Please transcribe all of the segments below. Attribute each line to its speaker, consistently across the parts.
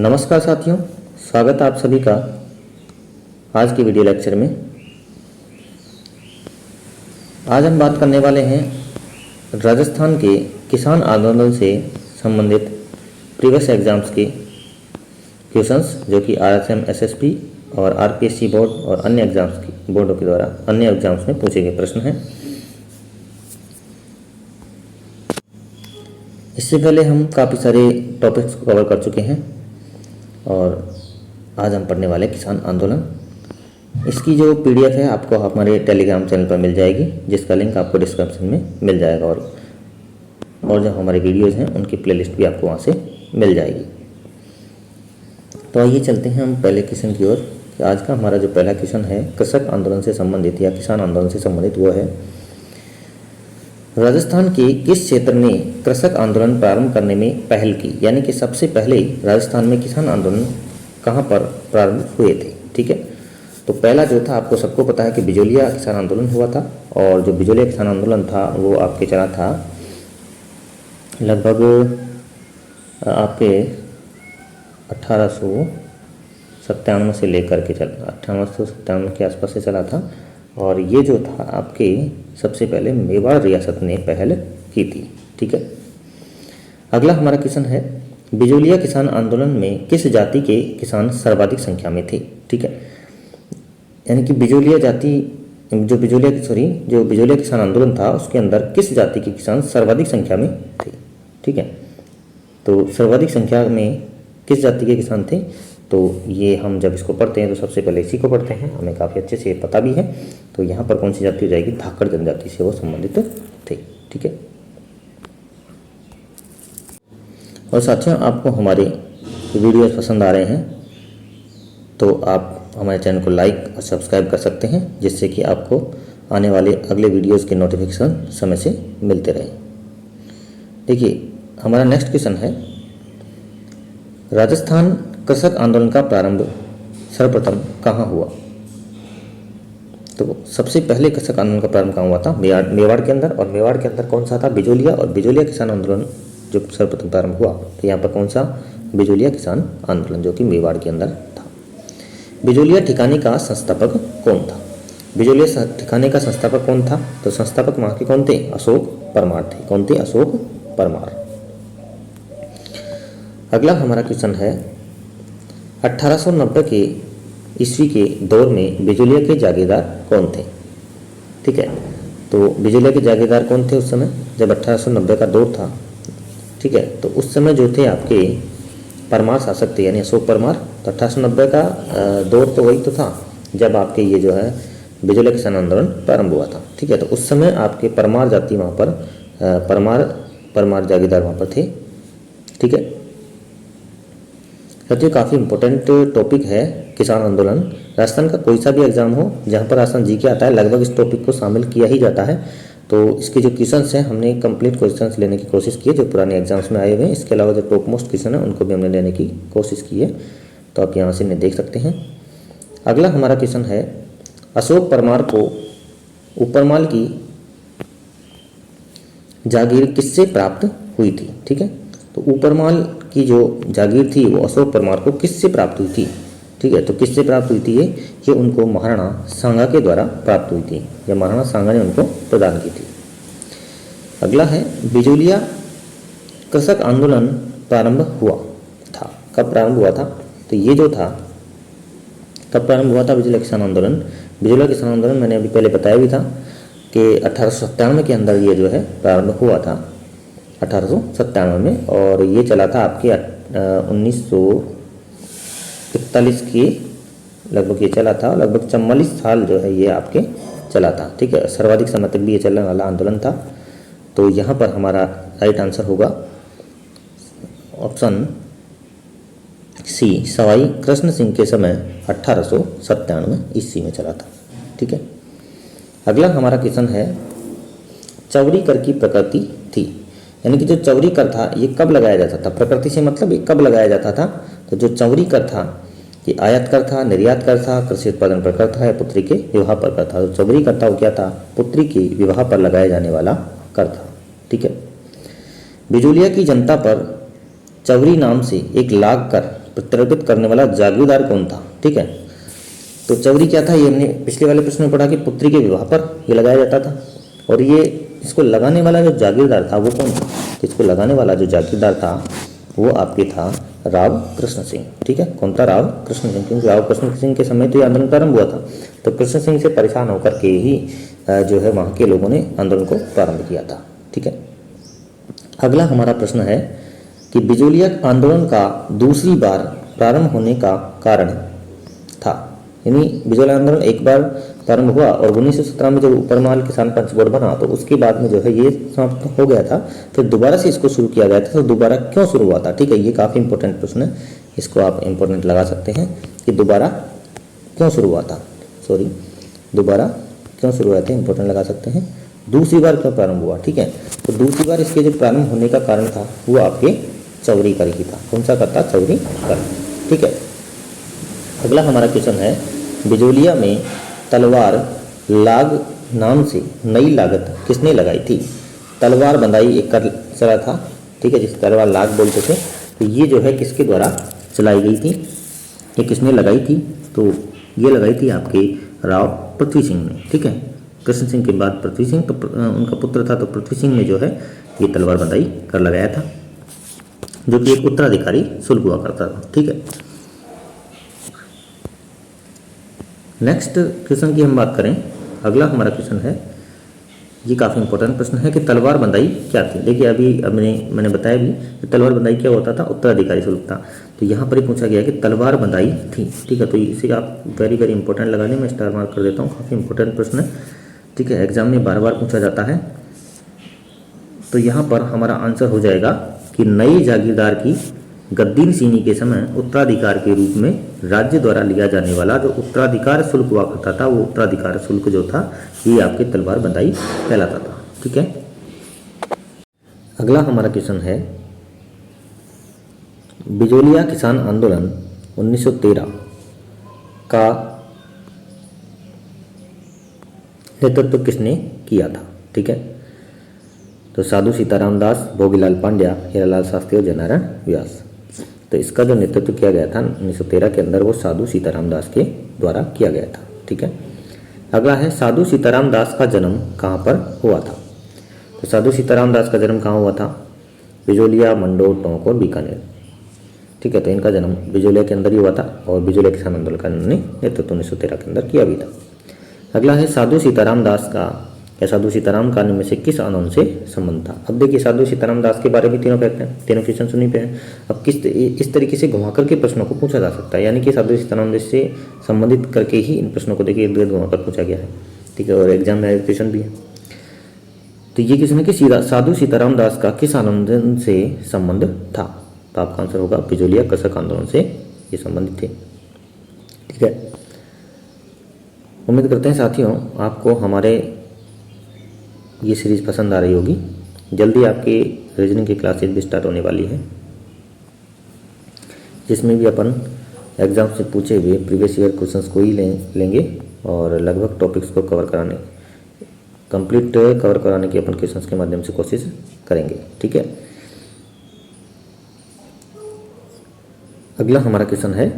Speaker 1: नमस्कार साथियों, स्वागत है आप सभी का आज की वीडियो लेक्चर में। आज हम बात करने वाले हैं राजस्थान के किसान आंदोलन से संबंधित प्रीवियस एग्जाम्स के क्वेश्चंस जो कि RSM SSP और RPSC बोर्ड और अन्य एग्जाम्स की बोर्डों के द्वारा अन्य एग्जाम्स में पूछे गए प्रश्न हैं। इससे पहले हम काफ़ी सारे टॉपिक्स को कवर कर चुके हैं और आज हम पढ़ने वाले किसान आंदोलन। इसकी जो PDF है आपको हमारे टेलीग्राम चैनल पर मिल जाएगी, जिसका लिंक आपको डिस्क्रिप्शन में मिल जाएगा और जो हमारे वीडियोज़ हैं उनकी प्लेलिस्ट भी आपको वहाँ से मिल जाएगी। तो आइए चलते हैं हम पहले क्वेश्चन की ओर। आज का हमारा जो पहला क्वेश्चन है कृषक आंदोलन से संबंधित या किसान आंदोलन से संबंधित, वो है राजस्थान के किस क्षेत्र ने कृषक आंदोलन प्रारंभ करने में पहल की, यानी कि सबसे पहले राजस्थान में किसान आंदोलन कहाँ पर प्रारंभ हुए थे। ठीक है, तो पहला जो था आपको सबको पता है कि बिजोलिया किसान आंदोलन हुआ था, और जो बिजोलिया किसान आंदोलन था वो आपके चला था लगभग आपके 1897 से लेकर के 1897 के आसपास से चला था, और ये जो था आपके सबसे पहले मेवाड़ रियासत ने पहल की थी। ठीक है, अगला हमारा क्वेश्चन है बिजोलिया किसान आंदोलन में किस जाति के किसान सर्वाधिक संख्या में थे। ठीक है, यानी कि बिजोलिया किसान आंदोलन था उसके अंदर किस जाति के किसान सर्वाधिक संख्या में थे। ठीक है, तो सर्वाधिक संख्या में किस जाति के किसान थे, तो ये हम जब इसको पढ़ते हैं तो सबसे पहले इसी को पढ़ते हैं, हमें काफ़ी अच्छे से पता भी है। तो यहाँ पर कौन सी जाति हो जाएगी, धाकड़ जनजाति से वो संबंधित थे। ठीक है, और साथियों आपको हमारे वीडियोस पसंद आ रहे हैं तो आप हमारे चैनल को लाइक और सब्सक्राइब कर सकते हैं, जिससे कि आपको आने वाले अगले वीडियोस के नोटिफिकेशन समय से मिलते रहें। देखिए हमारा नेक्स्ट क्वेश्चन है राजस्थान कृषक आंदोलन का प्रारंभ सर्वप्रथम कहाँ हुआ। तो सबसे पहले कृषक आंदोलन का प्रारंभ कहाँ हुआ था, मेवाड़ के अंदर, और मेवाड़ के अंदर कौन सा था, बिजोलिया, और बिजोलिया किसान आंदोलन जो सर्वप्रथम प्रारंभ हुआ तो यहाँ पर कौन सा, बिजोलिया किसान आंदोलन जो कि मेवाड़ के अंदर था। बिजोलिया ठिकाने का संस्थापक कौन था, बिजोलिया ठिकाने का संस्थापक कौन था, तो संस्थापक वहाँ के कौन थे, अशोक परमार थे। कौन थे, अशोक परमार। अगला हमारा क्वेश्चन है 1890 के ईस्वी के दौर में बिजोलिया के जागीरदार कौन थे। ठीक है, तो बिजोलिया के जागीरदार कौन थे उस समय जब 1890 का दौर था। ठीक है, तो उस समय जो थे आपके परमार शासक थे, यानी अशोक परमार। तो 1890 का दौर तो वही तो था जब आपके ये जो है बिजोलिया किसान आंदोलन प्रारंभ हुआ था। ठीक है, तो उस समय आपके परमार जाति वहाँ पर परमार जागीरदार वहाँ पर थे। ठीक है साथियों, काफ़ी इंपॉर्टेंट टॉपिक है किसान आंदोलन। राजस्थान का कोई सा भी एग्जाम हो जहाँ पर राजस्थान जी के आता है लगभग इस टॉपिक को शामिल किया ही जाता है। तो इसके जो क्वेश्चंस हैं हमने कंप्लीट क्वेश्चंस लेने की कोशिश की है जो पुराने एग्जाम्स में आए हुए हैं। इसके अलावा जो टॉप मोस्ट क्वेश्चन है उनको भी हमने लेने की कोशिश की है, तो आप यहाँ से इन्हें देख सकते हैं। अगला हमारा क्वेश्चन है अशोक परमार को ऊपरमाल की जागीर किससे प्राप्त हुई थी। ठीक है, तो ऊपरमाल की जो जागीर थी वो अशोक परमार को किससे प्राप्त हुई थी। ठीक है, तो किससे प्राप्त हुई थी ये उनको महाराणा सांगा के द्वारा प्राप्त हुई थी, या महाराणा सांगा ने उनको प्रदान की थी। अगला है बिजोलिया कृषक आंदोलन प्रारंभ हुआ था, कब प्रारंभ हुआ था, तो ये जो था कब प्रारंभ हुआ था बिजोलिया किसान आंदोलन। बिजोलिया किसान आंदोलन मैंने अभी पहले बताया भी था कि 1897 के अंदर ये जो है प्रारंभ हुआ था, 1897 में, और ये चला था आपके 1941 के लगभग ये चला था, लगभग 44 साल जो है ये आपके चला था। ठीक है, सर्वाधिक समय तक भी ये चलने वाला आंदोलन था। तो यहाँ पर हमारा राइट आंसर होगा ऑप्शन सी, सवाई कृष्ण सिंह के समय 1897 ईस्वी में चला था। ठीक है, अगला हमारा क्वेश्चन है चौरी कर की प्रकृति थी, यानी कि जो चौरी कर था ये कब लगाया जाता था, प्रकृति से मतलब ये कब लगाया जाता था। तो जो चौरी कर था ये आयात कर था, निर्यात कर था, कृषि उत्पादन पर कर था, या पुत्री के विवाह पर कर था। तो चौरी कर था वो क्या था, पुत्री के विवाह पर लगाया जाने वाला कर था। ठीक है, बिजोलिया की जनता पर चौरी नाम से एक लाग कर प्रत्यर्पित करने वाला जागीरदार कौन था, ठीक है। तो चौरी क्या था, ये हमने पिछले वाले प्रश्न में पढ़ा कि पुत्री के विवाह पर ये लगाया जाता था। और ये इसको लगाने वाला जो जागीरदार था वो कौन था, इसको लगाने वाला जो जागीरदार था वो आपके था राव कृष्ण सिंह, ठीक है। कौन था, राव कृष्ण सिंह, क्योंकि राव कृष्ण सिंह के समय तो ये आंदोलन प्रारंभ हुआ था। तो कृष्ण सिंह से परेशान होकर के ही जो है वहाँ के लोगों ने आंदोलन को प्रारंभ किया था, ठीक है। अगला हमारा प्रश्न है कि बिजोलिया आंदोलन का दूसरी बार प्रारंभ होने का कारण था, यानी बिजोलिया आंदोलन एक बार प्रारंभ हुआ और 1917 में जब ऊपरमाल किसान पंच बोर्ड बना तो उसके बाद में जो है ये समाप्त हो गया था, फिर दोबारा से इसको शुरू किया गया था। तो दोबारा क्यों शुरू हुआ था, ठीक है, ये काफ़ी इंपॉर्टेंट प्रश्न है, इसको आप इंपॉर्टेंट लगा सकते हैं कि दोबारा क्यों शुरू हुआ था, दोबारा क्यों शुरू हुआ था, इंपॉर्टेंट लगा सकते हैं। दूसरी बार क्यों प्रारंभ हुआ, ठीक है। तो दूसरी बार इसके जो प्रारंभ होने का कारण था वो आपके चौरी कर ही था। कौन सा करता, चौरी कर, ठीक है। अगला हमारा क्वेश्चन है बिजोलिया में तलवार लाग नाम से नई लागत किसने लगाई थी। तलवार बंदाई एक कर चला था, ठीक है, जिस तलवार लाग बोलते थे। तो ये जो है किसके द्वारा चलाई गई थी, ये किसने लगाई थी, तो ये लगाई थी आपके राव पृथ्वी सिंह ने, ठीक है। कृष्ण सिंह के बाद पृथ्वी सिंह तो उनका पुत्र था, तो पृथ्वी सिंह ने जो है ये तलवार बंदाई कर लगाया था, जो कि एक उत्तराधिकारी शुल्क हुआ करता था, ठीक है। नेक्स्ट क्वेश्चन की हम बात करें, अगला हमारा क्वेश्चन है, ये काफ़ी इंपॉर्टेंट प्रश्न है कि तलवार बंदाई क्या थी। देखिए अभी मैंने बताया भी कि तलवार बंदाई क्या होता था, उत्तराधिकारी शुल्क था। तो यहाँ पर ही पूछा गया कि तलवार बंदाई थी, ठीक है। तो इसे आप वेरी वेरी इंपॉर्टेंट लगा लें, मैं स्टार मार्क कर देता हूँ, काफ़ी इंपॉर्टेंट प्रश्न है, ठीक है, एग्जाम में बार बार पूछा जाता है। तो यहाँ पर हमारा आंसर हो जाएगा कि नई जागीरदार की गद्दी नशीनी के समय उत्तराधिकार के रूप में राज्य द्वारा लिया जाने वाला जो उत्तराधिकार शुल्क हुआ करता था, वो उत्तराधिकार शुल्क जो था ये आपके तलवार बंदाई कहलाता था, ठीक है। अगला हमारा क्वेश्चन है बिजोलिया किसान आंदोलन 1913 का नेतृत्व किसने किया था, ठीक है। तो साधु सीताराम दास, भोगीलाल पांड्या, हीरालाल शास्त्री और जयनारायण व्यास। तो इसका जो नेतृत्व किया गया था 1913 के अंदर वो साधु सीताराम दास के द्वारा किया गया था, ठीक है। अगला है साधु सीताराम दास का जन्म कहाँ पर हुआ था। तो साधु सीताराम दास का जन्म कहाँ हुआ था, बिजोलिया, मंडो, टोंक और बीकानेर, ठीक है। तो इनका जन्म बिजोलिया के अंदर ही हुआ था और बिजोलिया किसान आंदोलन का इन्होंने नेतृत्व 1913 के अंदर किया भी था। अगला है साधु सीताराम दास का या साधु सीताराम का में से किस आंदोलन से संबंध था। अब देखिए साधु सीताराम दास के बारे में तीनों कहते हैं, तीनों क्वेश्चन सुनी पे हैं। अब इस तरीके से घुमा करके प्रश्नों को पूछा जा सकता है, यानी कि साधु सीताराम दास से संबंधित करके ही इन प्रश्नों को देखिए इर्द गिर्द घुमा कर पूछा गया है, ठीक है। और एग्जाम में क्वेश्चन भी है। तो ये क्वेश्चन है कि साधु सीताराम दास का किस आंदोलन से संबंध था। तो आपका आंसर होगा बिजोलिया कृषक आंदोलन से ये संबंधित थे, ठीक है। उम्मीद करते हैं साथियों आपको हमारे ये सीरीज़ पसंद आ रही होगी। जल्दी आपके रीजनिंग की क्लासेज भी स्टार्ट होने वाली है, जिसमें भी अपन एग्जाम से पूछे हुए प्रीवियस ईयर क्वेश्चंस को ही लेंगे और लगभग टॉपिक्स को कंप्लीट कवर कराने की अपन क्वेश्चंस के माध्यम से कोशिश करेंगे, ठीक है। अगला हमारा क्वेश्चन है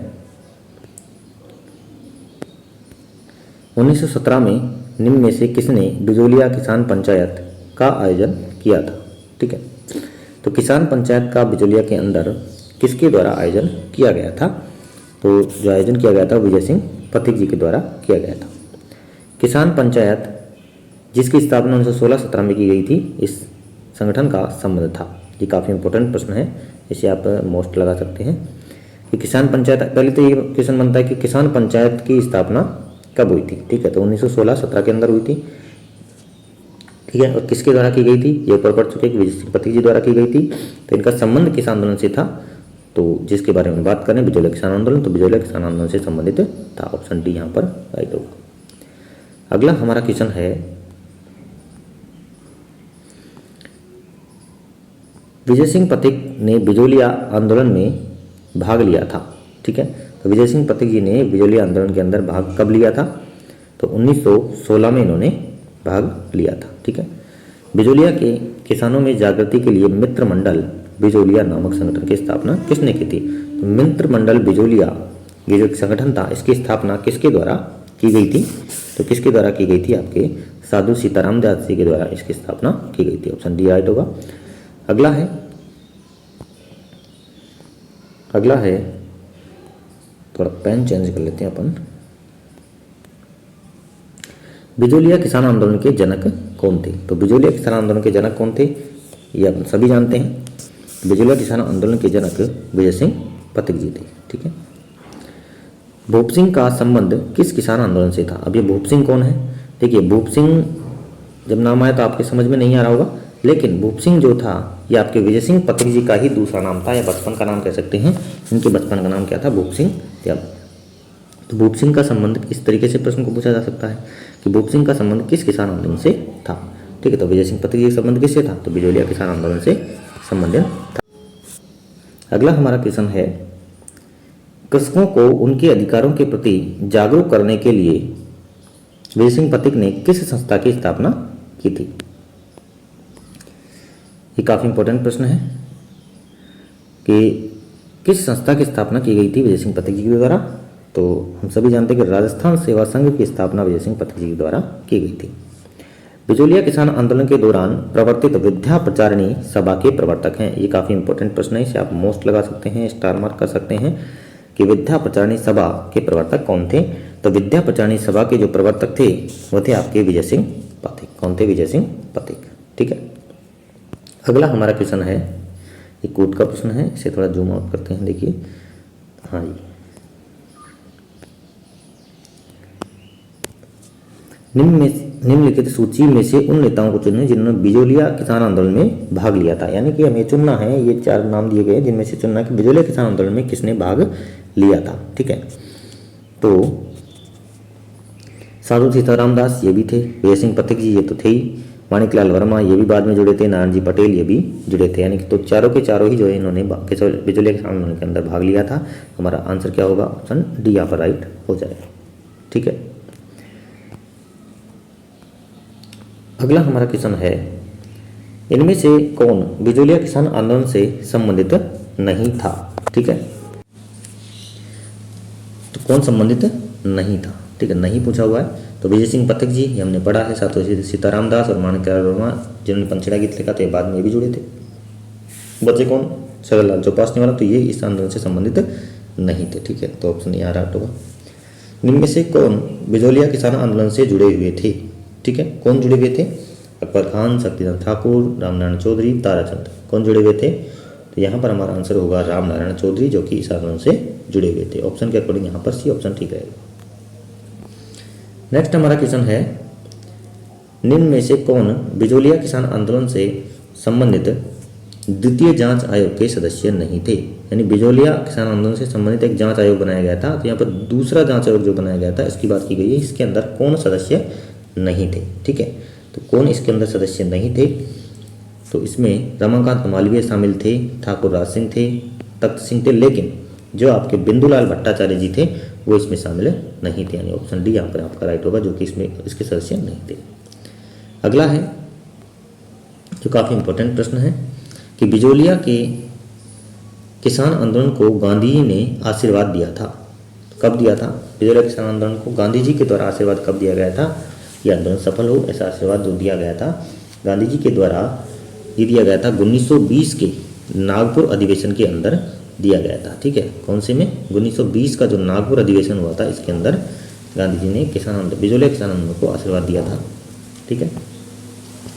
Speaker 1: 1917 में निम्न में से किसने बिजोलिया किसान पंचायत का आयोजन किया था, ठीक है। तो किसान पंचायत का बिजोलिया के अंदर किसके द्वारा आयोजन किया गया था। तो जो आयोजन किया गया था विजय सिंह पथिक जी के द्वारा किया गया था। किसान पंचायत जिसकी स्थापना 1916-17 में की गई थी, इस संगठन का संबंध था। ये काफ़ी इंपॉर्टेंट प्रश्न है, इसे आप मोस्ट लगा सकते हैं कि किसान पंचायत, पहले तो ये क्वेश्चन बनता है कि किसान पंचायत की स्थापना कब हुई थी, ठीक है। तो 1916-17 के अंदर हुई थी, ठीक है। और किसके द्वारा की गई थी, ये ऊपर पढ़ चुके कि विजय सिंह पथिक जी द्वारा की गई थी। तो इनका संबंध किस आंदोलन से था, तो जिसके बारे में बात करें बिजोलिया किसान आंदोलन, तो बिजोलिया किसान आंदोलन से संबंधित था। ऑप्शन डी यहाँ पर राइट होगा। अगला हमारा क्वेश्चन है विजय सिंह पथिक ने बिजोलिया आंदोलन में भाग लिया था, ठीक है। तो विजय सिंह पथिक जी ने बिजोलिया आंदोलन के अंदर भाग कब लिया था, तो 1916 में इन्होंने भाग लिया था, ठीक है। बिजोलिया के किसानों में जागृति के लिए मित्र मंडल बिजोलिया नामक संगठन की स्थापना किसने की थी? तो मित्र मंडल बिजोलिया ये जो संगठन था इसकी स्थापना किसके द्वारा की गई थी? तो किसके द्वारा की गई थी? आपके साधु सीताराम दास जी के द्वारा इसकी स्थापना की गई थी। ऑप्शन डी राइट होगा। अगला है थोड़ा पेन चेंज कर लेते हैं अपन। बिजोलिया किसान आंदोलन के जनक कौन थे? तो बिजोलिया किसान आंदोलन के जनक कौन थे ये अपन सभी जानते हैं। बिजोलिया किसान आंदोलन के जनक विजय सिंह पथिक जी थे। ठीक है। भूप सिंह का संबंध किस किसान आंदोलन से था? अब ये भूप सिंह कौन है? देखिए भूप सिंह जब नाम आया तो आपके समझ में नहीं आ रहा होगा, लेकिन भूप सिंह जो था ये आपके विजय सिंह पथिक जी का ही दूसरा नाम था या बचपन का नाम कह सकते हैं। इनके बचपन का नाम क्या था? भूप सिंह थे। तो भूप सिंह का संबंध इस तरीके से प्रश्न को पूछा जा सकता है कि भूप सिंह का संबंध किस किसान आंदोलन से था? ठीक है। तो विजय सिंह पथिक जी का संबंध किससे था? तो बिजोलिया किसान आंदोलन से संबंधित था। अगला हमारा क्वेश्चन है, कृषकों को उनके अधिकारों के प्रति जागरूक करने के लिए विजय सिंह पथिक ने किस संस्था की स्थापना की थी? ये काफी इंपॉर्टेंट प्रश्न है कि किस संस्था की स्थापना की गई थी विजय सिंह पथिक जी के द्वारा? तो हम सभी जानते हैं कि राजस्थान सेवा संघ की स्थापना विजय सिंह पथिक जी के द्वारा की गई थी। बिजोलिया किसान आंदोलन के दौरान प्रवर्तित विद्या प्रचारिणी सभा के प्रवर्तक हैं। ये काफी इंपॉर्टेंट प्रश्न है, इसे आप मोस्ट लगा सकते हैं, स्टार मार्क कर सकते हैं कि विद्या प्रचारिणी सभा के प्रवर्तक कौन थे? तो विद्या प्रचारिणी सभा के जो प्रवर्तक थे वो थे आपके विजय सिंह पथिक। कौन थे? विजय सिंह पथिक। ठीक है। अगला हमारा क्वेश्चन है, एक कोट का प्रश्न है, इसे थोड़ा जूम आउट करते हैं। देखिए हाँ जी, निम्नलिखित सूची में से उन नेताओं को चुनें जिन्होंने बिजोलिया किसान आंदोलन में भाग लिया था। यानी कि हमें चुनना है, ये 4 नाम दिए गए जिनमें से चुनना है कि बिजोलिया किसान आंदोलन में किसने भाग लिया था। ठीक है। तो साधु सीताराम दास ये भी थे, विजय सिंह पथिक जी ये तो थे ही, माणिकलाल वर्मा ये भी बाद में जुड़े थे, नारायण जी पटेल ये भी जुड़े थे। यानी कि तो चारों के चारों ही जो है इन्होंने बिजोलिया किसान आंदोलन के अंदर भाग लिया था। हमारा आंसर क्या होगा? ऑप्शन डी यहाँ पर राइट हो जाएगा। ठीक है। अगला हमारा क्वेश्चन है, इनमें से कौन बिजोलिया किसान आंदोलन से संबंधित नहीं था? ठीक है। तो कौन संबंधित नहीं था? ठीक है, नहीं पूछा हुआ है। तो विजय सिंह पथिक जी ये हमने पढ़ा है, साथ ही सीताराम दास और माणिकलाल वर्मा जिन्होंने पंचड़ा गीत लिखा था बाद में ये भी जुड़े थे। बचे कौन? सरल चौपासने वाला, तो ये इस आंदोलन से संबंधित नहीं थे। ठीक है। तो ऑप्शन यहाँ राइट होगा। इनमें से कौन बिजोलिया किसान आंदोलन से जुड़े हुए थे? ठीक है। कौन जुड़े हुए थे? अकबर खान, शक्तिचंद ठाकुर, रामनारायण चौधरी, ताराचंद। कौन जुड़े हुए थे? तो यहाँ पर हमारा आंसर होगा रामनारायण चौधरी, जो कि इस आंदोलन से जुड़े हुए थे। ऑप्शन के अकॉर्डिंग यहाँ पर सी ऑप्शन ठीक रहेगा। नेक्स्ट हमारा क्वेश्चन है, निम्न में से कौन बिजोलिया किसान आंदोलन से संबंधित द्वितीय जांच आयोग के सदस्य नहीं थे? यानी बिजोलिया किसान आंदोलन से संबंधित एक जांच आयोग बनाया गया था, तो यहाँ पर दूसरा जांच आयोग जो बनाया गया था इसकी बात की गई है। इसके अंदर कौन सदस्य नहीं थे? ठीक है। तो कौन इसके अंदर सदस्य नहीं थे? तो इसमें रमाकांत मालवीय शामिल थे, ठाकुर राज सिंह थे, तख्त सिंह थे, लेकिन जो आपके बिंदुलाल भट्टाचार्य जी थे वो इसमें शामिल नहीं थे। यानी ऑप्शन डी यहाँ पर आपका राइट होगा, जो कि इसमें इसके सदस्य नहीं थे। अगला है जो काफ़ी इंपॉर्टेंट प्रश्न है कि बिजोलिया के किसान आंदोलन को गांधी जी ने आशीर्वाद दिया था। कब दिया था? बिजोलिया किसान आंदोलन को गांधी जी के द्वारा आशीर्वाद कब दिया गया था? ये आंदोलन सफल हो ऐसा आशीर्वाद जो दिया गया था गांधी जी के द्वारा, ये दिया गया था 1920 के नागपुर अधिवेशन के अंदर दिया गया था। ठीक है। कौन से में? 1920 का जो नागपुर अधिवेशन हुआ था इसके अंदर गांधी जी ने बिजोलिया किसान आंदोलन को आशीर्वाद दिया था। ठीक है।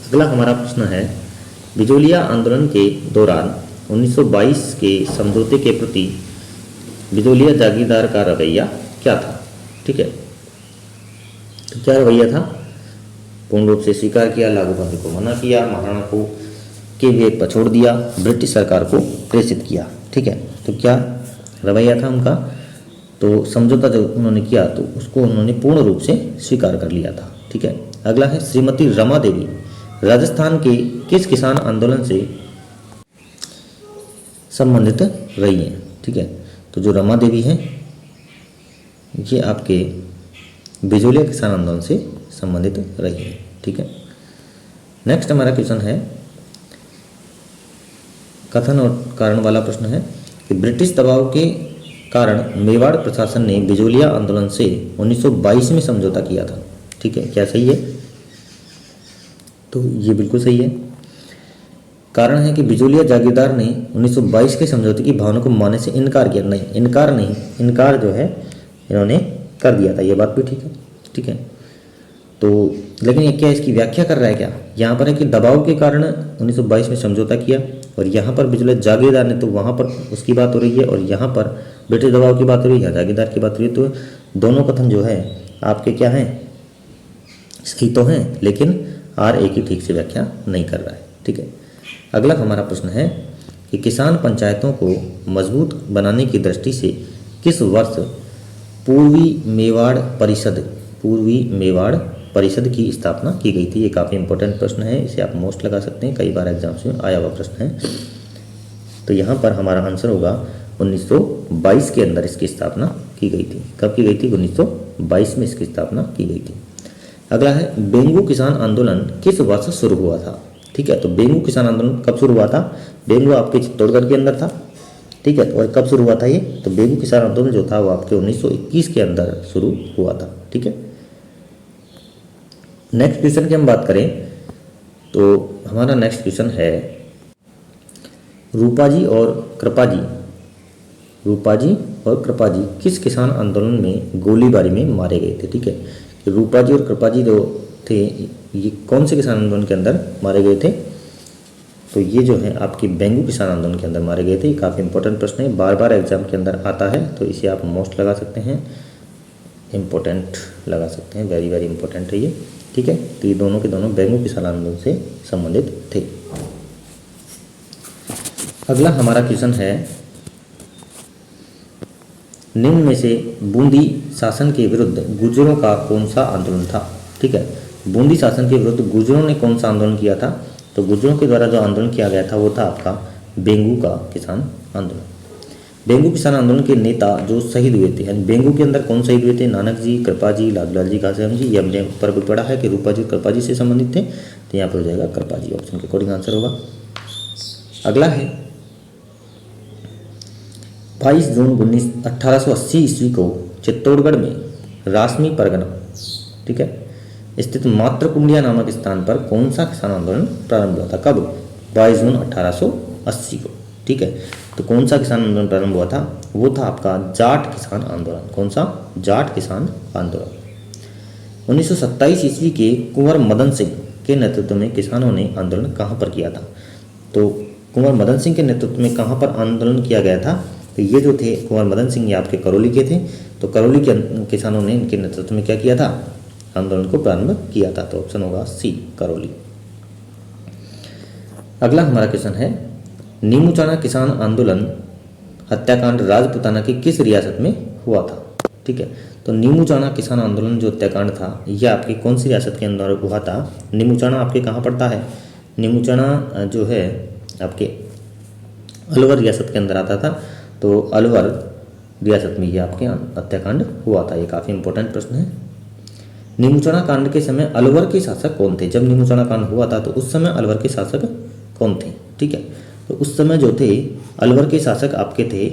Speaker 1: अगला हमारा प्रश्न है, बिजोलिया आंदोलन के दौरान 1922 के समझौते के प्रति बिजोलिया जागीरदार का रवैया क्या था? ठीक है। तो क्या रवैया था? पूर्ण रूप से स्वीकार किया, लागू करने को मना किया, महाराणा को के विवेक पर छोड़ दिया, ब्रिटिश सरकार को प्रेषित किया। ठीक है। तो क्या रवैया था उनका? तो समझौता जो उन्होंने किया तो उसको उन्होंने पूर्ण रूप से स्वीकार कर लिया था। ठीक है। अगला है, श्रीमती रमा देवी राजस्थान के किस किसान आंदोलन से संबंधित रही हैं? ठीक है। तो जो रमा देवी हैं ये आपके बिजोलिया किसान आंदोलन से संबंधित रही है। ठीक है। नेक्स्ट हमारा क्वेश्चन है, कथन और कारण वाला प्रश्न है कि ब्रिटिश दबाव के कारण मेवाड़ प्रशासन ने बिजोलिया आंदोलन से 1922 में समझौता किया था। ठीक है, क्या सही है? तो ये बिल्कुल सही है। कारण है कि बिजोलिया जागीरदार ने 1922 के समझौते की भावना को मानने से इनकार किया। नहीं, इनकार जो है इन्होंने कर दिया था, ये बात भी ठीक है। ठीक है, तो लेकिन ये क्या इसकी व्याख्या कर रहा है क्या? यहाँ पर है कि दबाव के कारण 1922 में समझौता किया, और यहाँ पर बिजोलिया जागीरदार ने, तो वहाँ पर उसकी बात हो रही है, और यहाँ पर ब्रिटिश दबाव की बात हो रही है, यहाँ जागीरदार की बात हो रही है। तो दोनों कथन जो है आपके क्या हैं, सही तो हैं, लेकिन आर एक ही ठीक से व्याख्या नहीं कर रहा है। ठीक है, अगला हमारा प्रश्न है कि किसान पंचायतों को मजबूत बनाने की दृष्टि से किस वर्ष पूर्वी मेवाड़ परिषद की स्थापना की गई थी? ये काफ़ी इंपॉर्टेंट प्रश्न है, इसे आप मोस्ट लगा सकते हैं, कई बार एग्जाम्स में आया हुआ प्रश्न है। तो यहाँ पर हमारा आंसर होगा 1922 के अंदर इसकी स्थापना की गई थी। कब की गई थी? 1922 में इसकी स्थापना की गई थी। अगला है बेंगू किसान आंदोलन किस वर्ष शुरू हुआ था? ठीक है, तो बेंगू किसान आंदोलन कब शुरू हुआ था? बेंगू आपके चित्तौड़गढ़ के अंदर था। ठीक है, और कब शुरू हुआ था ये? तो बेंगू किसान आंदोलन जो था वो आपके 1921 के अंदर शुरू हुआ था। ठीक है, नेक्स्ट क्वेश्चन की हम बात करें तो हमारा नेक्स्ट क्वेश्चन है रूपाजी और कृपाजी किस किसान आंदोलन में गोलीबारी में मारे गए थे? ठीक है, कि रूपाजी और कृपाजी जो थे ये कौन से किसान आंदोलन के अंदर मारे गए थे? तो ये जो है आपकी बेंगू किसान आंदोलन के अंदर मारे गए थे। काफ़ी इंपॉर्टेंट प्रश्न है, बार बार एग्जाम के अंदर आता है, तो इसे आप मोस्ट लगा सकते हैं, इम्पोर्टेंट लगा सकते हैं, वेरी वेरी इंपॉर्टेंट है ये। ठीक है, तो ये दोनों के दोनों बेंगू किसान आंदोलन से संबंधित थे। अगला हमारा क्वेश्चन है निम्न में से बूंदी शासन के विरुद्ध गुर्जरों का कौन सा आंदोलन था? ठीक है, बूंदी शासन के विरुद्ध गुर्जरों ने कौन सा आंदोलन किया था? तो गुर्जरों के द्वारा जो आंदोलन किया गया था वो था आपका बेंगू का किसान आंदोलन। बेंगू किसान आंदोलन के नेता जो शहीद हुए थे, यानी बेंगू के अंदर कौन शहीद हुए थे? नानक जी, कृपाजी, लालूलाल जी, कासेम जी। ये हमने ऊपर भी पढ़ा है कि रूपाजी और कृपाजी से संबंधित थे, तो यहाँ पर हो जाएगा कृपाजी, ऑप्शन के अकॉर्डिंग आंसर होगा। अगला है 22 जून 1880 ईस्वी को चित्तौड़गढ़ में रासमी परगना, ठीक है, स्थित मातृकुंडिया नामक स्थान पर कौन सा किसान आंदोलन प्रारंभ हुआ था? कब? 22 जून 1880 को। ठीक है, तो कौन सा किसान आंदोलन प्रारंभ हुआ था? वो था आपका जाट किसान आंदोलन। कौन सा? जाट किसान आंदोलन। 1927 ईस्वी के कुंवर मदन सिंह के नेतृत्व में किसानों ने आंदोलन कहाँ पर किया था? तो कुंवर मदन सिंह के नेतृत्व में कहाँ पर आंदोलन किया गया था? तो ये जो थे कुंवर मदन सिंह, ये आपके करौली के थे। तो करौली के किसानों ने इनके नेतृत्व में क्या किया था? आंदोलन को प्रारंभ किया था। तो ऑप्शन होगा सी, करौली। अगला हमारा क्वेश्चन है नीमूचाना किसान आंदोलन हत्याकांड राजपूताना की किस रियासत में हुआ था? ठीक है, तो नीमूचाना किसान आंदोलन जो हत्याकांड था यह आपकी कौन सी रियासत के अंदर हुआ था? नीमूचाना आपके कहाँ पड़ता है? नीमूचाना जो है आपके अलवर रियासत के अंदर आता था। तो अलवर रियासत में ये आपके हत्याकांड हुआ था। ये काफ़ी इंपॉर्टेंट प्रश्न है। नीमूचाना कांड के समय अलवर के शासक कौन थे? जब नीमूचाना कांड हुआ था तो उस समय अलवर के शासक कौन थे? ठीक है, तो उस समय जो थे अलवर के शासक आपके थे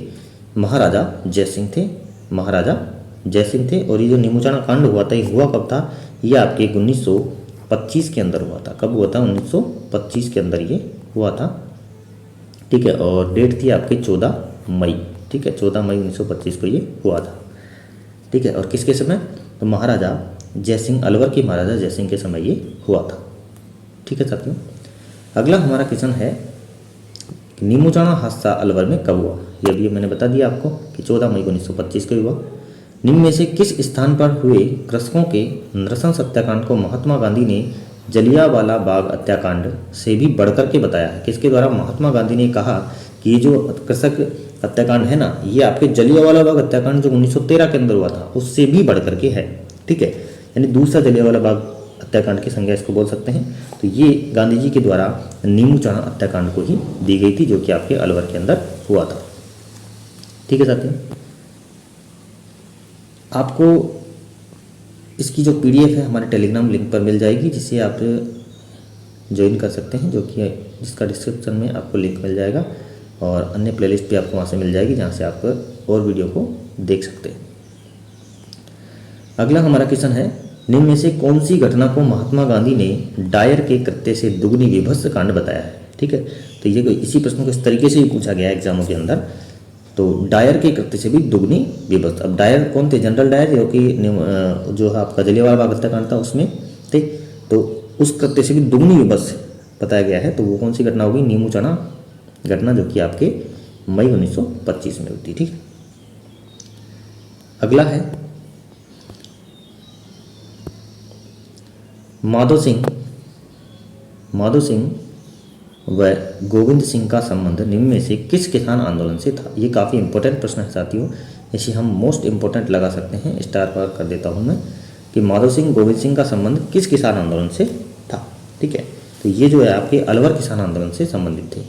Speaker 1: महाराजा जयसिंह थे। महाराजा जयसिंह थे। और ये जो नीमूचाना कांड हुआ था ये हुआ कब था? ये आपके 1925 के अंदर हुआ था। कब हुआ था? 1925 के अंदर ये हुआ था। ठीक है, और डेट थी आपकी 14 मई। ठीक है, 14 मई 1925 को ये हुआ था। ठीक है, और किसके समय? तो महाराजा जयसिंह, अलवर के महाराजा जयसिंह के समय ये हुआ था। ठीक है साथियों, अगला हमारा क्वेश्चन है नीमूचाना हादसा अलवर में कब हुआ? ये भी मैंने बता दिया आपको कि 14 मई 1925 को हुआ। निम्न में से किस स्थान पर हुए कृषकों के नृशंस हत्याकांड को महात्मा गांधी ने जलियांवाला बाग हत्याकांड से भी बढ़कर के बताया है? किसके द्वारा महात्मा गांधी ने कहा कि ये जो कृषक हत्याकांड है ना, ये आपके जलियांवाला बाग हत्याकांड जो 1913 के अंदर हुआ था उससे भी बढ़कर के है। ठीक है, यानी दूसरा जलियांवाला बाग हत्याकांड की संज्ञा इसको बोल सकते हैं। तो ये गांधी जी के द्वारा नीमूचाना हत्याकांड को ही दी गई थी, जो कि आपके अलवर के अंदर हुआ था। ठीक है साथियों, आपको इसकी जो PDF है हमारे टेलीग्राम लिंक पर मिल जाएगी, जिसे आप ज्वाइन कर सकते हैं, जो कि जिसका डिस्क्रिप्शन में आपको लिंक मिल जाएगा। और अन्य प्लेलिस्ट भी आपको वहाँ से मिल जाएगी, जहाँ से आप और वीडियो को देख सकते हैं। अगला हमारा क्वेश्चन है, निम्न में से कौन सी घटना को महात्मा गांधी ने डायर के कृत्य से दुगनी विभत्स कांड बताया है। ठीक है, तो ये इसी प्रश्न को इस तरीके से ही पूछा गया है एग्जामों के अंदर। तो डायर के कृत्य से भी दुगनी विभत्स। अब डायर कौन थे? जनरल डायर, जो कि जो आपका जलियांवाला बाग हत्याकांड था उसमें थे। तो उस कृत्य से भी दुगनी विभत्स बताया गया है। तो वो कौन सी घटना होगी? नीमू चढ़ा घटना, जो कि आपके मई 1925 में हुई थी। ठीक है, अगला है माधो सिंह व गोविंद सिंह का संबंध निम्न में से किस किसान आंदोलन से था। ये काफ़ी इंपॉर्टेंट प्रश्न है साथियों, इसे हम मोस्ट इंपॉर्टेंट लगा सकते हैं, स्टार पर कर देता हूँ मैं, कि माधो सिंह गोविंद सिंह का संबंध किस किसान आंदोलन से था। ठीक है, तो ये जो है आपके अलवर किसान आंदोलन से संबंधित थे।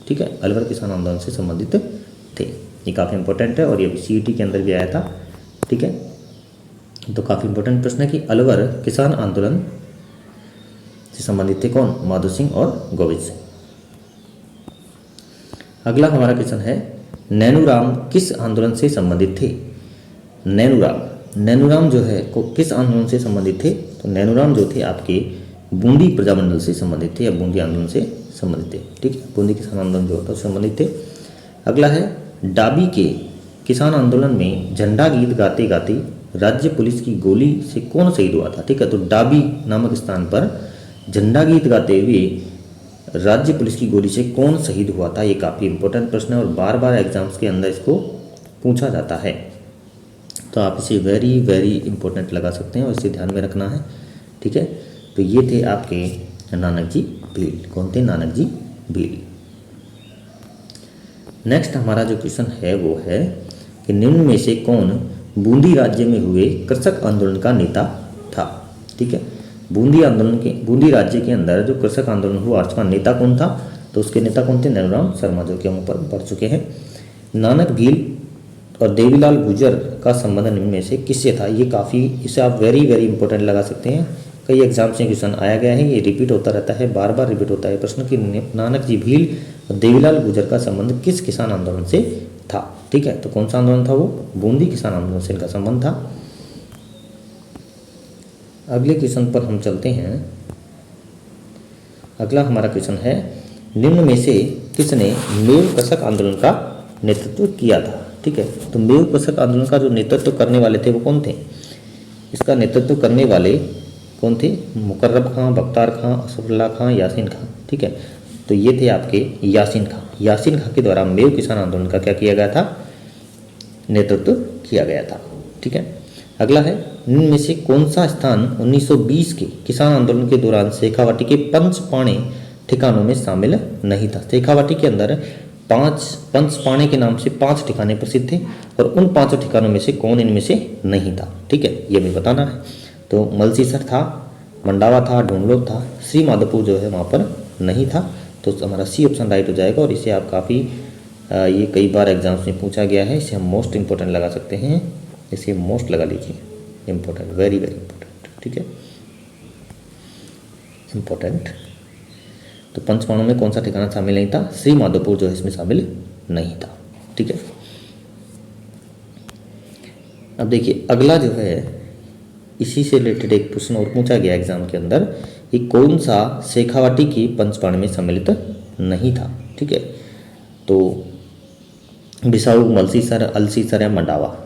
Speaker 1: ठीक है, अलवर किसान आंदोलन से संबंधित थे। ये काफ़ी इंपॉर्टेंट है और ये CET के अंदर भी आया था। ठीक है, तो काफ़ी इंपॉर्टेंट प्रश्न है कि अलवर किसान आंदोलन से संबंधित थे कौन? माधो सिंह और गोविंद सिंह। अगला हमारा क्वेश्चन है, नैनूराम किस आंदोलन से संबंधित थे। नैनूराम जो है किस आंदोलन से संबंधित थे? तो नैनूराम जो थे आपके बूंदी प्रजामंडल से संबंधित थे या बूंदी आंदोलन से संबंधित थे। ठीक है, बूंदी किसान आंदोलन जो होता है संबंधित थे। अगला है, डाबी के किसान आंदोलन में झंडा गीत गाते गाते राज्य पुलिस की गोली से कौन शहीद हुआ था। ठीक है, तो डाबी नामक स्थान पर झंडा गीत गाते हुए राज्य पुलिस की गोली से कौन शहीद हुआ था। ये काफ़ी इंपॉर्टेंट प्रश्न है और बार बार एग्जाम्स के अंदर इसको पूछा जाता है। तो आप इसे वेरी वेरी इंपॉर्टेंट लगा सकते हैं और इसे ध्यान में रखना है। ठीक है, तो ये थे आपके नानक जी भील। कौन थे? नानक जी भील। नेक्स्ट हमारा जो क्वेश्चन है वो है कि निम्न में से कौन बूंदी राज्य में हुए कृषक आंदोलन का नेता था। ठीक है, बूंदी राज्य के अंदर जो कृषक आंदोलन हुआ उसका नेता कौन था? तो उसके नेता कौन थे? नैनूराम शर्मा, जो कि हम ऊपर पढ़ चुके हैं। नानक भील और देवीलाल गुर्जर का संबंध निम्न में से किससे था। ये काफ़ी, इसे आप वेरी वेरी इंपॉर्टेंट लगा सकते हैं। कई एग्जाम से क्वेश्चन आया गया है, ये रिपीट होता रहता है, बार बार रिपीट होता है प्रश्न कि नानक जी भील और देवीलाल गुर्जर का संबंध किस किसान आंदोलन से था। ठीक है, तो कौन सा आंदोलन था वो? बूंदी किसान आंदोलन से इनका संबंध था। अगले क्वेश्चन पर हम चलते हैं। अगला हमारा क्वेश्चन है, निम्न में से किसने मेव कृषक आंदोलन का नेतृत्व किया था। ठीक है, तो मेव कृषक आंदोलन का जो नेतृत्व करने वाले थे वो कौन थे? इसका नेतृत्व करने वाले कौन थे? मुकर्रब खां, बख्तार खां, असफुल्ला खां, यासीन खां। ठीक है, तो ये थे आपके यासीन खां के द्वारा मेव किसान आंदोलन का क्या किया गया था? नेतृत्व किया गया था। ठीक है, अगला है, निम्न में से कौन सा स्थान 1920 के किसान आंदोलन के दौरान शेखावाटी के पंचपाणे ठिकानों में शामिल नहीं था। शेखावाटी के अंदर पंचपाणे के नाम से 5 ठिकाने प्रसिद्ध थे और उन 5 ठिकानों में से कौन इनमें से नहीं था। ठीक है, ये भी बताना है। तो मलसीसर था, मंडावा था, ढूंढलोप था, श्री माधोपुर जो है वहाँ पर नहीं था। तो हमारा C ऑप्शन राइट हो जाएगा और इसे आप काफ़ी ये कई बार एग्जाम्स में पूछा गया है, इसे हम मोस्ट इंपॉर्टेंट लगा सकते हैं। इसे मोस्ट लगा लीजिए, इंपॉर्टेंट, वेरी वेरी इंपॉर्टेंट। ठीक है, इंपॉर्टेंट। तो पंचपाणों में कौन सा ठिकाना शामिल नहीं था? श्री माधोपुर जो है इसमें शामिल नहीं था। ठीक है, अब देखिए अगला जो है इसी से रिलेटेड एक प्रश्न और पूछा गया एग्जाम के अंदर कि कौन सा शेखावाटी की पंचपाण में सम्मिलित नहीं था। ठीक है, तो बिसाऊ, मलसीसर, अलसीसर या मंडावा।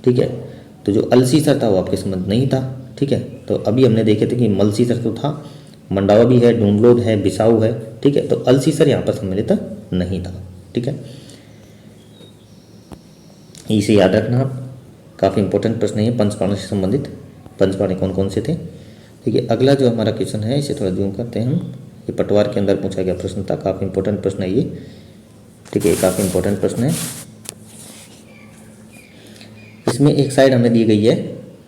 Speaker 1: ठीक है, तो जो अलसीसर था वो आपके संबंध नहीं था। ठीक है, तो अभी हमने देखे थे कि मलसीसर तो था, मंडावा भी है, ढूंढलोप है, बिसाऊ है। ठीक है, तो अलसीसर यहाँ पर सम्मिलित नहीं था। ठीक है, इसे याद रखना आप, काफ़ी इंपॉर्टेंट प्रश्न है पंचपाणों से संबंधित। पंचपाणे कौन कौन से थे। ठीक है, अगला जो हमारा क्वेश्चन है इसे थोड़ा जूम करते हैं हम। ये पटवार के अंदर पूछा गया प्रश्न था, काफ़ी इंपॉर्टेंट प्रश्न है ये। ठीक है, काफ़ी इंपॉर्टेंट प्रश्न है। इसमें एक साइड हमें दी गई है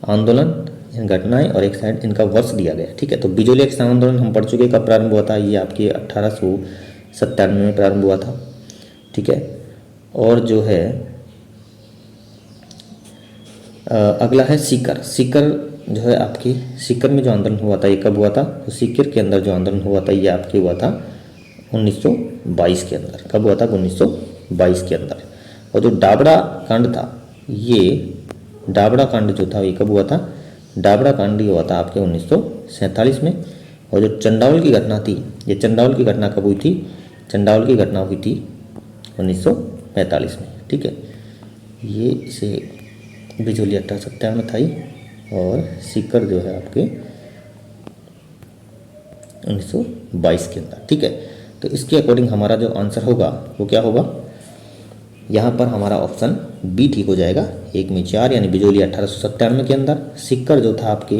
Speaker 1: आंदोलन घटनाएं और एक साइड इनका वर्ष दिया गया। ठीक है, तो बिजोलिया किसान आंदोलन हम पढ़ चुके, कब प्रारंभ हुआ था? ये आपके 1897 में प्रारंभ हुआ था। ठीक है, और जो है अगला है सीकर जो है आपकी सीकर में जो आंदोलन हुआ था ये कब हुआ था? तो सीकर के अंदर जो आंदोलन हुआ था ये आपके हुआ था 1900 1922 के अंदर। कब हुआ था? 1922 के अंदर। और जो डाबरा कांड था, ये डाबरा कांड जो था ये कब हुआ था? डाबरा कांड ये हुआ था आपके 1947 में। और जो चंडावल की घटना थी, ये चंडावल की घटना कब हुई थी? चंडावल की घटना हुई थी 1945 में। ठीक है, ये इसे बिजोली 1857 में था और सीकर जो है आपके 1922 के अंदर। ठीक है, तो इसके अकॉर्डिंग हमारा जो आंसर होगा वो क्या होगा? यहाँ पर हमारा ऑप्शन बी ठीक हो जाएगा। 1 में 4 यानी बिजोली 1897 के अंदर, सीकर जो था आपके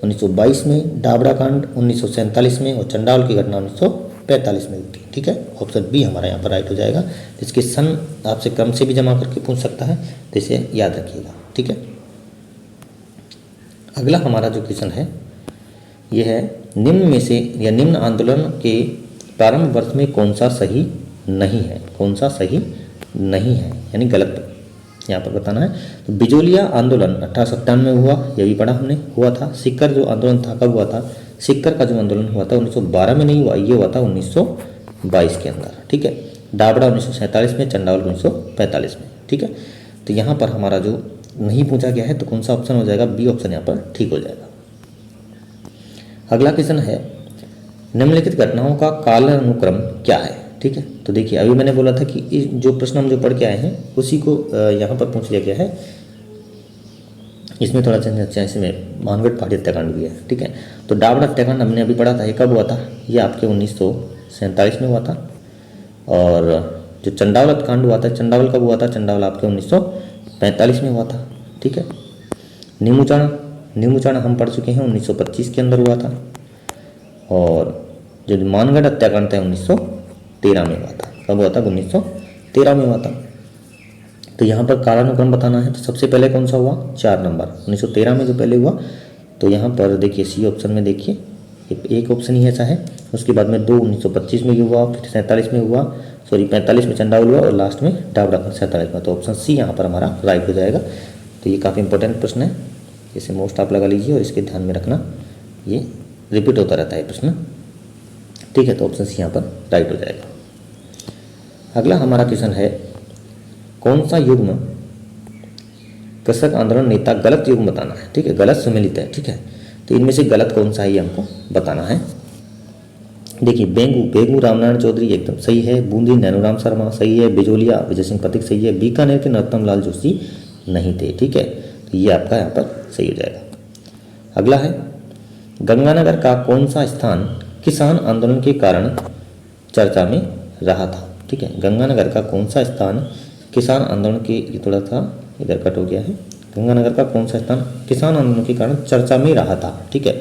Speaker 1: 1922 में, डाबरा कांड 1947 में और चंडावल की घटना 1945 में हुई थी। ठीक है, ऑप्शन बी हमारा यहाँ पर राइट हो जाएगा। इसके सन आपसे क्रम से भी जमा करके पूछ सकता है, तो इसे याद रखिएगा। ठीक है, अगला हमारा जो क्वेश्चन है ये है, निम्न में से या निम्न आंदोलन के प्रारंभ वर्ष में कौन सा सही नहीं है? कौन सा सही नहीं है यानी गलत यहाँ पर बताना है। तो बिजोलिया आंदोलन 1857 में हुआ, ये भी पढ़ा हमने, हुआ था। सीकर जो आंदोलन था कब हुआ था? सीकर का जो आंदोलन हुआ था 1912 में नहीं हुआ, ये हुआ था 1922 के अंदर। ठीक है, डाबरा 1947 में, चंडावल 1945 में। ठीक है, तो यहाँ पर हमारा जो नहीं पूछा गया है तो कौन सा ऑप्शन हो जाएगा? बी ऑप्शन यहाँ पर ठीक हो जाएगा। अगला क्वेश्चन है, निम्नलिखित घटनाओं का कालानुक्रम क्या है? ठीक है, तो देखिए अभी मैंने बोला था कि जो प्रश्न हम जो पढ़ के आए हैं उसी को यहाँ पर पूछ लिया गया है। इसमें थोड़ा सा इसमें मानगढ़ पहाड़ी हत्याकांड भी है। ठीक है, तो डाबरा हत्याकांड हमने अभी पढ़ा था, ये कब हुआ था? ये आपके 1947 में हुआ था। और जो चंडावल हत्याकांड हुआ था, चंडावल कब हुआ था? चंडावल आपके 1945 में हुआ था। ठीक है, नीमूचाण हम पढ़ चुके हैं, 1925 के अंदर हुआ था। और जो मानगढ़ हत्याकांड था 1913 में हुआ था। कब हुआ था? 1913 में हुआ था। तो यहाँ पर कालानुक्रम बताना है, तो सबसे पहले कौन सा हुआ? 4 नंबर 1913 में जो पहले हुआ। तो यहाँ पर देखिए सी ऑप्शन में देखिए एक ऑप्शन ही ऐसा है। उसके बाद में 2 1925 में हुआ, फिर 47 में हुआ, 45 में चंडावल हुआ और लास्ट में डाबरा 47 में। तो ऑप्शन सी यहाँ पर हमारा राइट हो जाएगा। तो ये काफ़ी इंपॉर्टेंट प्रश्न है, इसे मोस्ट आप लगा लीजिए और इसके ध्यान में रखना, ये रिपीट होता रहता है प्रश्न। ठीक है, तो ऑप्शन सी यहाँ पर राइट हो जाएगा। अगला हमारा क्वेश्चन है, कौन सा युग्म कृषक आंदोलन नेता गलत युग्म बताना है? ठीक है, गलत सुमेलित है। ठीक है, तो इनमें से गलत कौन सा है ये हमको बताना है। देखिए बेगू रामनारायण चौधरी एकदम सही है, बूंदी नैनूराम शर्मा सही है, बिजोलिया विजय सिंह पथिक सही है, बीकानेर के नरोत्तम लाल जोशी नहीं थे। ठीक है, तो ये आपका यहाँ पर सही हो जाएगा। अगला है, गंगानगर का कौन सा स्थान किसान आंदोलन के कारण चर्चा में रहा था? ठीक है, गंगानगर का कौन सा स्थान किसान आंदोलन के, ये थोड़ा सा इधर कट हो गया है, गंगानगर का कौन सा स्थान किसान आंदोलन के कारण चर्चा में रहा था? ठीक है,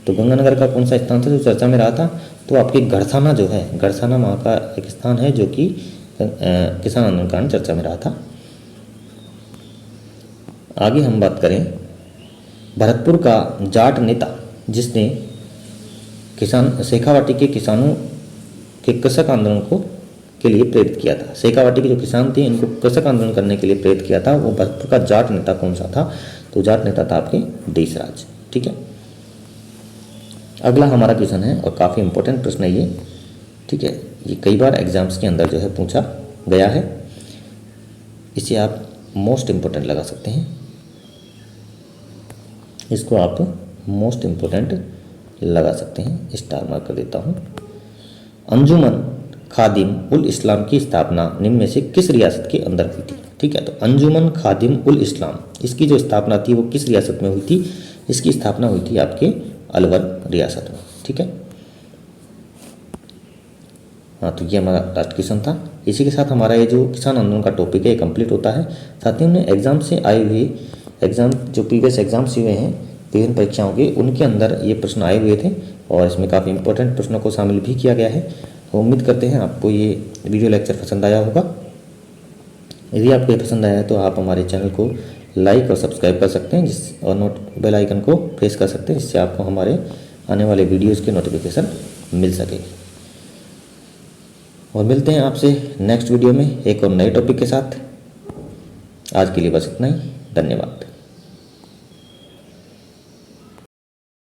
Speaker 1: तो गंगानगर का कौन सा स्थान था जो चर्चा में रहा था? तो आपके गढ़साना जो है, गढ़साना वहाँ का एक स्थान है जो कि किसान आंदोलन के कारण चर्चा में रहा था। आगे हम बात करें, भरतपुर का जाट नेता जिसने शेखावाटी के किसानों के कृषक आंदोलन को के लिए प्रेरित किया था, शेखावाटी के जो किसान थे इनको कृषक आंदोलन करने के लिए प्रेरित किया था, वो भरतपुर का जाट नेता कौन सा था? तो जाट नेता था आपके देशराज। ठीक है, अगला हमारा क्वेश्चन है और काफ़ी इंपॉर्टेंट प्रश्न है ये। ठीक है, ये कई बार एग्जाम्स के अंदर जो है पूछा गया है, इसे आप मोस्ट इम्पोर्टेंट लगा सकते हैं, इसको आप मोस्ट इम्पोर्टेंट लगा सकते हैं, स्टार मार्क कर देता हूँ। अंजुमन खादिम उल इस्लाम की स्थापना निम्न में से किस रियासत के अंदर हुई थी? ठीक है, तो अंजुमन खादिम उल इस्लाम, इसकी जो स्थापना थी वो किस रियासत में हुई थी? इसकी स्थापना हुई थी आपके अलवर रियासत में। ठीक है, हाँ, तो ये हमारा लास्ट क्वेश्चन था। इसी के साथ हमारा ये जो किसान आंदोलन का टॉपिक है कंप्लीट होता है। साथ ही हमने एग्जाम से आए हुए एग्जाम जो प्रीवियस एग्जाम्स हुए हैं विभिन्न परीक्षाओं के, उनके अंदर ये प्रश्न आए हुए थे और इसमें काफ़ी इंपॉर्टेंट प्रश्नों को शामिल भी किया गया है। तो उम्मीद करते हैं आपको ये वीडियो लेक्चर पसंद आया होगा। यदि आपको ये पसंद आया है तो आप हमारे चैनल को लाइक और सब्सक्राइब कर सकते हैं और बेल आइकन को प्रेस कर सकते हैं, जिससे आपको हमारे आने वाले वीडियोज़ के नोटिफिकेशन मिल सकेगी। और मिलते हैं आपसे नेक्स्ट वीडियो में एक और नए टॉपिक के साथ। आज के लिए बस इतना ही, धन्यवाद।